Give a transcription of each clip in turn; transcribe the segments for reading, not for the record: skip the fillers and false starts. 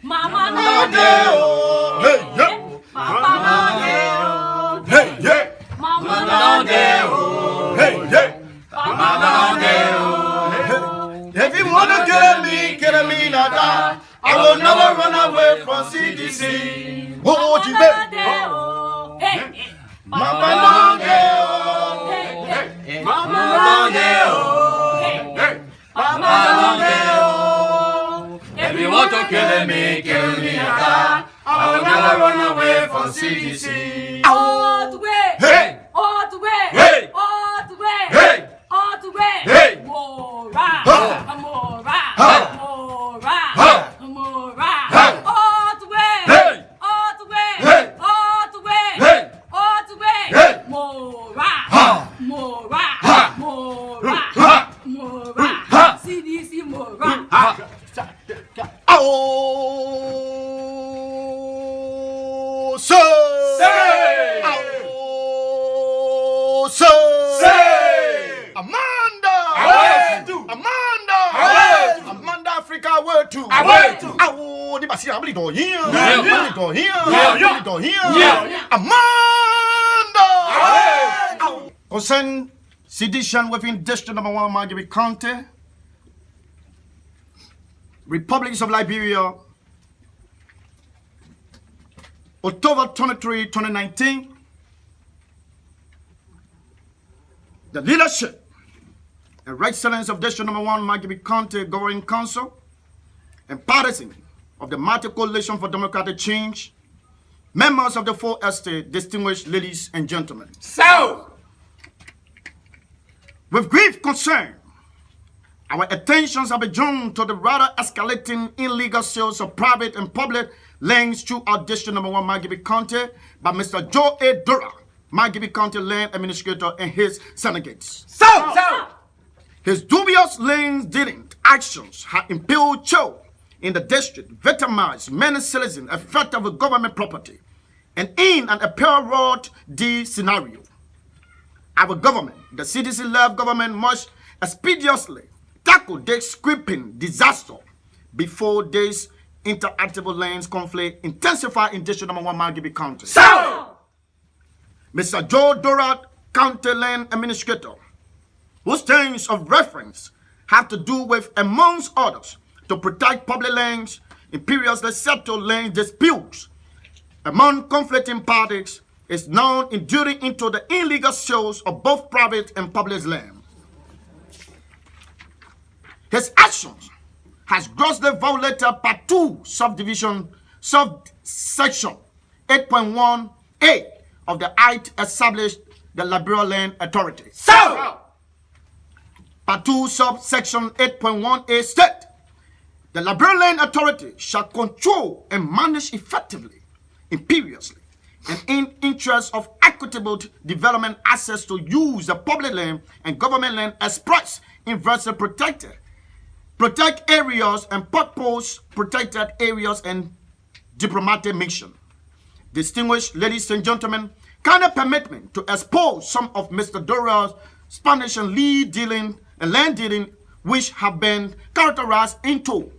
Mama no deo, hey yeah. Mama no deo, hey yeah. Mama no deo, hey yeah. Mama no deo. If you wanna kill me nada. I will never run away from CDC. Oh, Jibe. Mama no deo, hey Mama no deo, hey Mama no deo. If you want to kill me nada. I will never run away from CDC. All the way, hey, all the way, hey, all the way, hey, all the way, hey, Mora, Mora, Mora, Mora, all the way, hey, all the way, hey, all the way, hey, all the way, hey, Mora, Mora, Mora, Mora, CDC Mora. Oh, so say, oh, so say, Amanda, Amanda, Africa, where to? Oh, the Basia, I'm going here, Amanda. Concern sedition within District Number 1, Margibi County, Republics of Liberia, October 23, 2019. The leadership and right excellence of District Number 1, Margibi County Governing Council and partisan of the Multi Coalition for Democratic Change, members of the Full Estate, distinguished ladies and gentlemen. So, with grief concern, our attentions have been drawn to the rather escalating illegal sales of private and public lands throughout District Number 1, Margibi County by Mr. Joe A. Dura, Margibi County Land Administrator, and his delegates. So, his dubious land dealing actions have impelled Cho in the district, victimized many citizens affected with government property, and in an apparent D scenario. Our government, the CDC-led government, must expeditiously tackle this sweeping disaster before this interactable lands conflict intensify in District Number 1, Margibi County. so, Mr. Joe Dorat, County Land Administrator, whose terms of reference have to do with, amongst others, to protect public lands in previously settled land disputes among conflicting parties, is now enduring into the illegal sales of both private and public land. His actions has grossly violated Part 2 subsection 8.1a of the Act established the Liberia Land Authority. so, Part 2 subsection 8.1a state, the Liberia Land Authority shall control and manage effectively, imperiously, and in interest of equitable development access to use the public land and government land express inversely protect areas and purpose protected areas and diplomatic mission. Distinguished ladies and gentlemen, kindly permit me to expose some of Mr. Dora's Spanish and land dealing which have been characterized into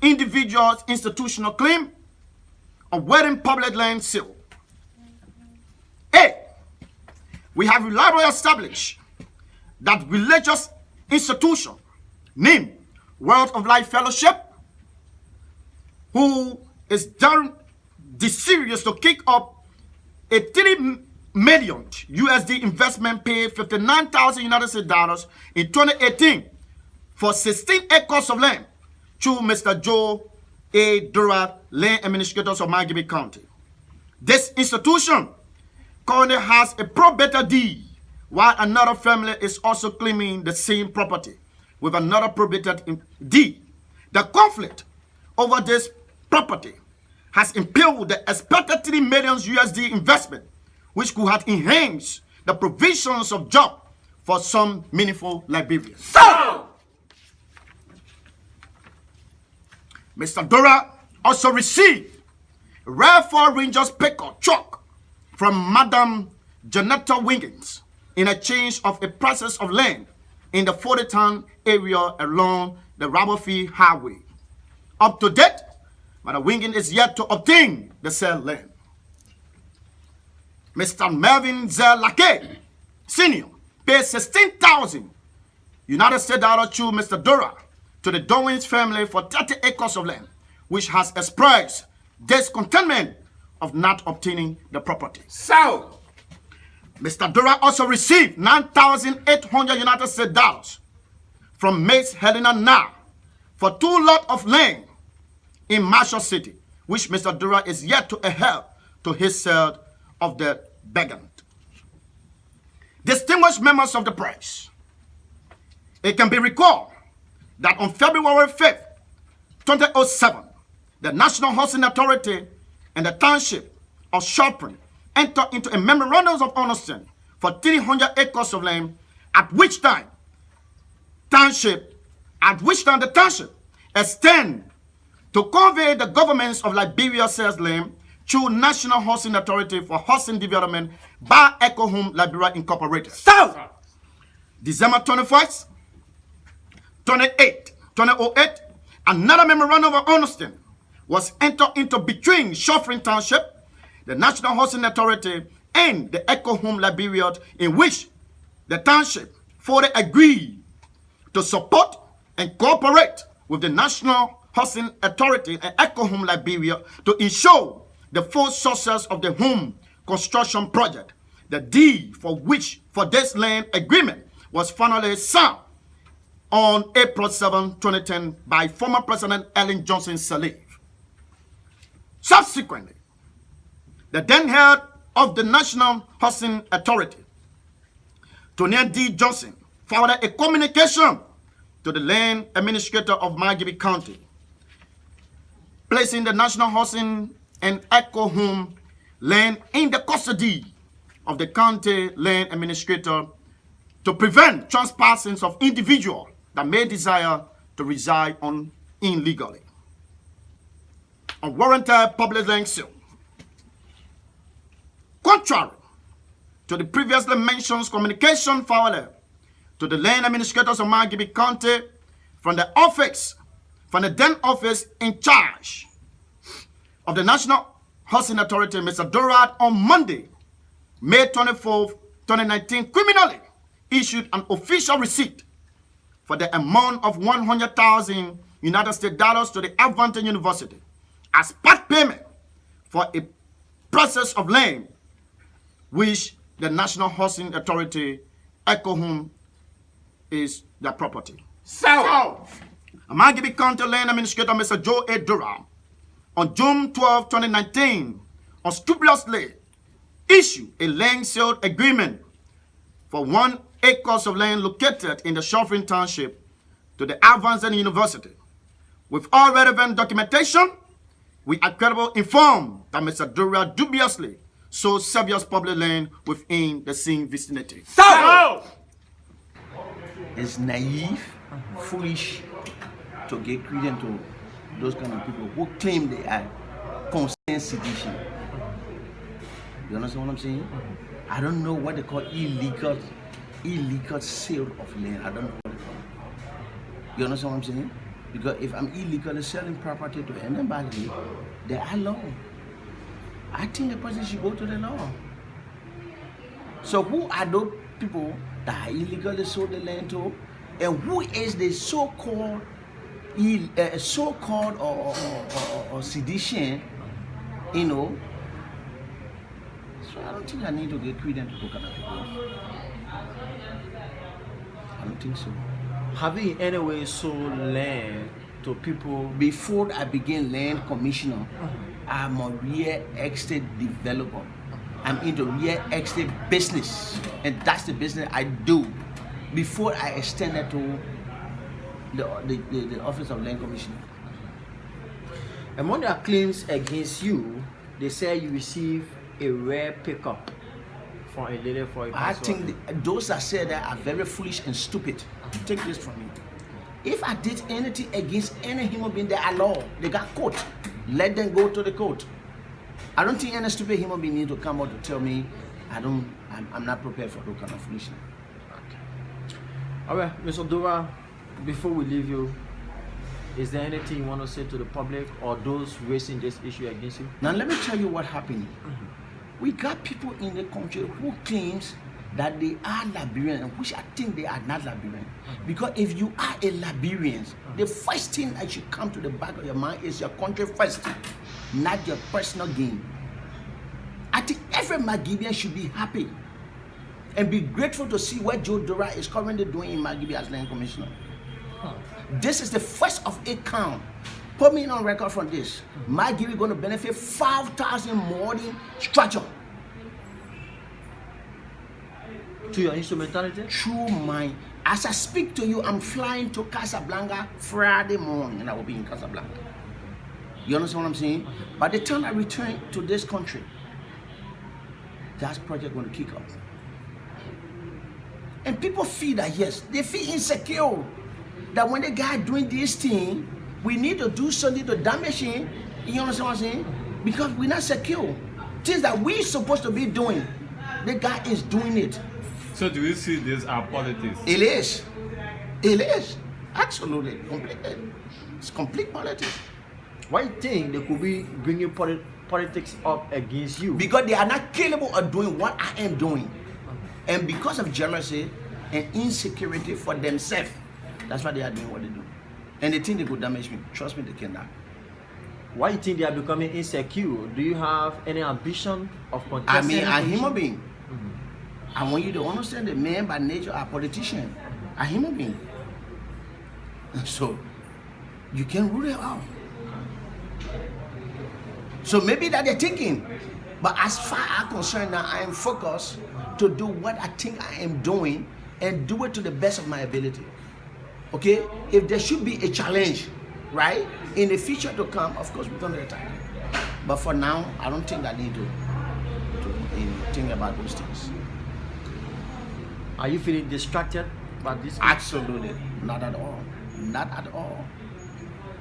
individuals' institutional claim of wedding public land sale. A. We have reliably established that religious institution named World of Life Fellowship, who is done serious to kick up a $3 million USD investment, paid $59,000 United States dollars in 2018 for 16 acres of land through Mr. Joe A. Dura, Land Administrators of Margibi County. This institution currently has a probator deed, while another family is also claiming the same property with another probated deed. The conflict over this property has impelled the expected $3 million USD investment, which could have enhanced the provisions of jobs for some meaningful Liberians. so, Mr. Dora also received a rare Four Rangers pickup truck from Madam Janetta Wiggins in exchange of a parcel of land in the 40-town area along the Rabofi Highway. Up to date, but the Winging is yet to obtain the said land. Mr. Melvin Zelake Sr. paid 16,000 United States dollars to Mr. Dora to the Dowens family for 30 acres of land, which has expressed discontentment of not obtaining the property. So, Mr. Dora also received 9,800 United States dollars from Miss Helena Na for 2 lots of land in Marshall City, which Mr. Dora is yet to adhere to his side of the bargain. Distinguished members of the press, it can be recalled that on February 5th, 2007, the National Housing Authority and the Township of Shopton entered into a memorandum of understanding for 300 acres of land, at which time the township extend to convey the governments of Liberia sales land to National Housing Authority for Housing Development by Echo Home Liberia Incorporated. so, December 21st, 2008, another memorandum of understanding was entered into between Shopton Township, the National Housing Authority, and the Echo Home Liberia, in which the township fully agreed to support and cooperate with the National Housing Authority and Echo Home Liberia to ensure the full success of the home construction project. The deed for this land agreement was finally signed on April 7, 2010 by former President Ellen Johnson Sirleaf. Subsequently, the then head of the National Housing Authority, Tony D. Johnson, forwarded a communication to the land administrator of Margibi County, placing the National Housing and Echo Home land in the custody of the county land administrator to prevent trespassing of individuals that may desire to reside on illegally. Unwarranted public land sale. Contrary to the previously mentioned communication forwarded to the land administrators of Margibi County from the then office in charge of the National Housing Authority, Mr. Dorad, on Monday, May 24, 2019, criminally issued an official receipt for the amount of 100,000 United States dollars to the Advantage University as part payment for a process of land which the National Housing Authority, Echo Home, is their property. so, Margibi County Land Administrator Mr. Joe A. Durham, on June 12, 2019, unscrupulously issued a land sale agreement for 1 acre of land located in the Shopton Township to the Advanced University. With all relevant documentation, we are credible informed that Mr. Durham dubiously sold serious public land within the same vicinity. so, It's naive, foolish to give credence to those kind of people who claim they are consent sedition. You understand what I'm saying? I don't know what they call illegal sale of land. I don't know what they call it. You understand what I'm saying? Because if I'm illegally selling property to anybody, they are law. I think the person should go to the law. So who are those people that are illegally sold the land to, and who is the so-called or sedition, you know? So I don't think I need to get credence to look at people. I don't think so. Have you in any way sold land to people? Before I became land commissioner, I'm a real estate developer. I'm into real estate business, and that's the business I do. Before I extended to the office of land commissioner. Among their claims against you, they say you receive a rare pickup from a lady for a I think those that say that are very foolish and stupid. Take this from me. If I did anything against any human being, they are law. They got court. Let them go to the court. I don't think any stupid human being need to come out to tell me I'm not prepared for those kind of foolishness. All right, Mr. Dora, before we leave you, Is there anything you want to say to the public or those raising this issue against you? Now let me tell you what happened. We got people in the country who claims that they are Liberian, which I think they are not Liberian. Because if you are a Liberian, the first thing that should come to the back of your mind is your country first, not your personal gain. I think every Margibian should be happy and be grateful to see what Joe Dora is currently doing in Margibi as land commissioner. This is the first of a count. Put me on record from this. Margibi going to benefit 5,000 modern structure. To your instrumentality? Through mine. As I speak to you, I'm flying to Casablanca Friday morning and I will be in Casablanca. You understand what I'm saying? By the time I return to this country, that project going to kick off. And people feel that, yes, they feel insecure. That when the guy doing this thing, we need to do something to damage him. You understand what I'm saying? Because we're not secure. Things that we're supposed to be doing, the guy is doing it. So do you see this as politics? It is. It is. Absolutely. Completely. It's complete politics. Why do you think they could be bringing politics up against you? Because they are not capable of doing what I am doing. And because of jealousy and insecurity for themselves, that's why they are doing what they do. And they think they could damage me. Trust me, they cannot. Why do you think they are becoming insecure? Do you have any ambition of contesting? I mean, I'm a human position? being. I want you to understand that men by nature are politicians. A human being. So, you can rule it out. So maybe that they're thinking. But as far as I'm concerned now, I am focused to do what I think I am doing and do it to the best of my ability. Okay? If there should be a challenge, right? In the future to come, of course, we're going to attack it. But for now, I don't think I need to think about those things. Are you feeling distracted by this? Absolutely. Not at all. Not at all.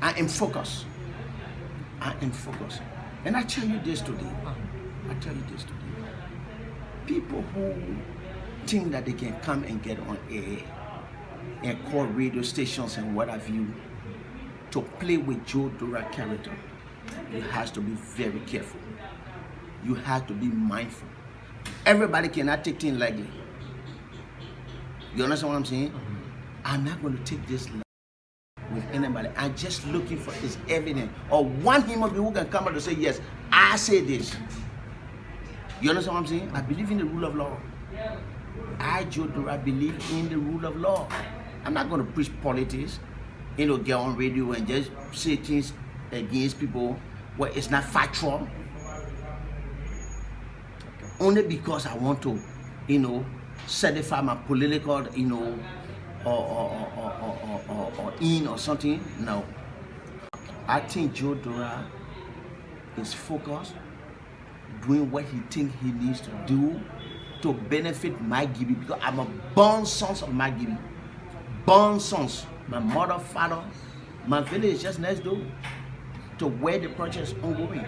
I am focused. I am focused. And I tell you this today. I tell you this today. People who think that they can come and get on air and call radio stations and what have you to play with Joe Dora character, you have to be very careful. You have to be mindful. Everybody cannot take things lightly. You understand what I'm saying? I'm not going to take this with anybody. I'm just looking for his evidence or one human being who can come out and say, yes, I say this. You understand what I'm saying? I believe in the rule of law. I, Joe Dora, believe in the rule of law. I'm not going to preach politics, get on radio and just say things against people where it's not factual. Only because I want to, certify my political, or in or something. No. I think Joe Dora is focused, doing what he thinks he needs to do to benefit Margibi, because I'm a born son of Margibi. Born sons. My mother, father, my village is just next door to where the project is ongoing.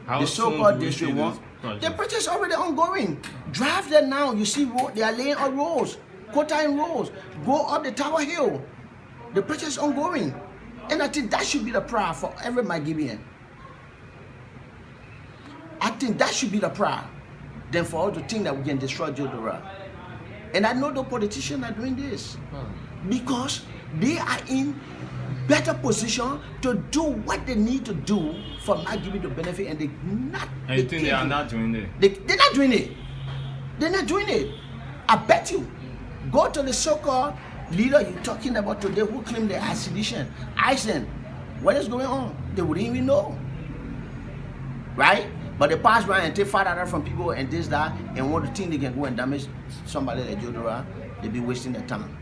How the soon so-called do we see district one. this project? The project is already ongoing. Drive there now. You see they are laying on roads, quota in roads. Go up the Tower Hill. The project is ongoing. And I think that should be the prayer for every Margibian. I think that should be the prayer. Then for all to think that we can destroy Joe Dora. And I know the politicians are doing this because they are in better position to do what they need to do for Margibi to benefit, and they not. And you think they are not doing it? They're not doing it. They're not doing it. I bet you. Go to the so-called leader you're talking about today who claim they are sedition. Ask them, what is going on? They wouldn't even know. Right? But they pass by and take $5 from people and this, that, and want to think they can go and damage somebody like Joe Dora. They be wasting their time.